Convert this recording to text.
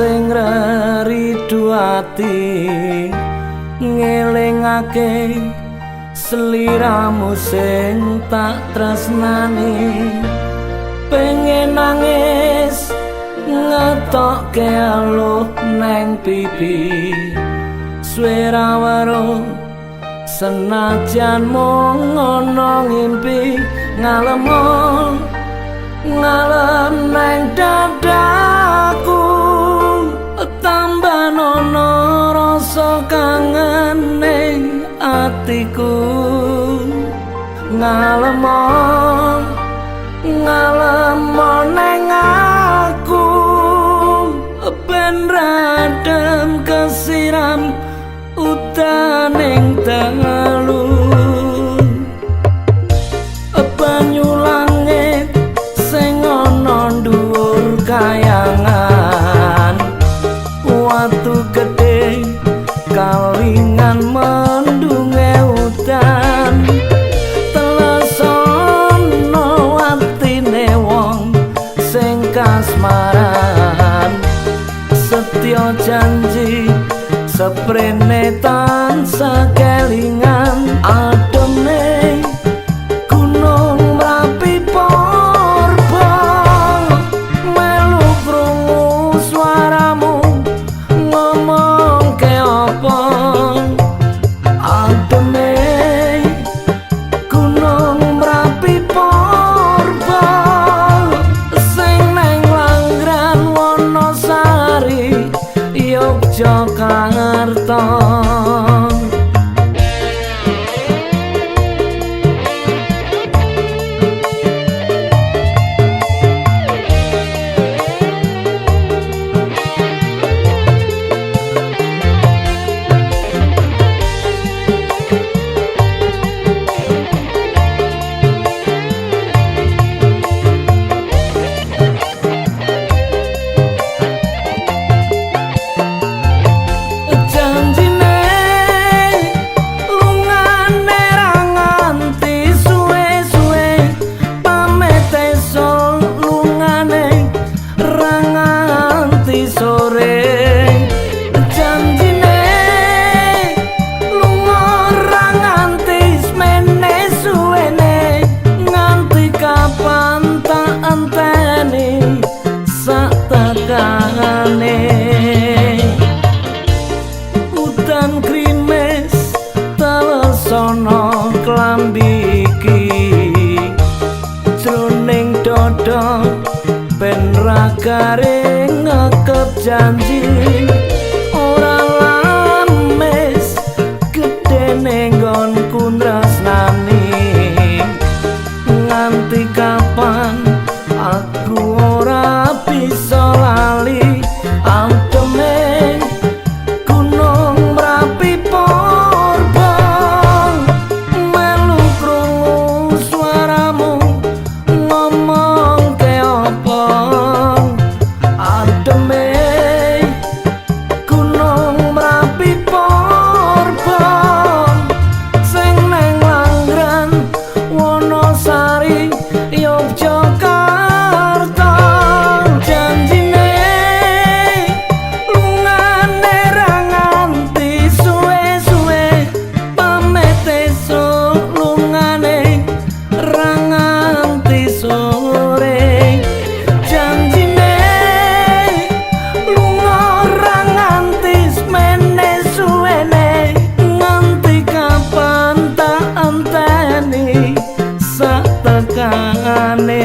sing ridu ati ngelingake seliramu sing tak tresnani pengen nangis ngetokke aluh neng pipi swara weruh senajan mung ana ngimpi ngalem neng dadaku tambah nono rasa kangen ning atiku ngalem neng aku ben radem kesiram utaning dalu banyu langit sing ana dhuwur kayangan watu gedhe kalingan mendunge udan telesono watine wong sing kasmaran setya janji seprene tansah kelingan ademe gunung Merapi Porba melu krungu swaramu ngomong ke apa ademe gunung Merapi Porba sing neng Langran Wonosari Yogyakarta. Udan krimis telesono klambi iki jroning dada ben ra garing ngekep janji ora lamis gedene nggonku tresnani nganti kapan aku ora bisa lali ademe gunung Merapi Porba melu krungu swaramu ngomong ke apa ademe gunung Merapi Porba sing neng Langran Wonosari Yogyakarta. Saktekane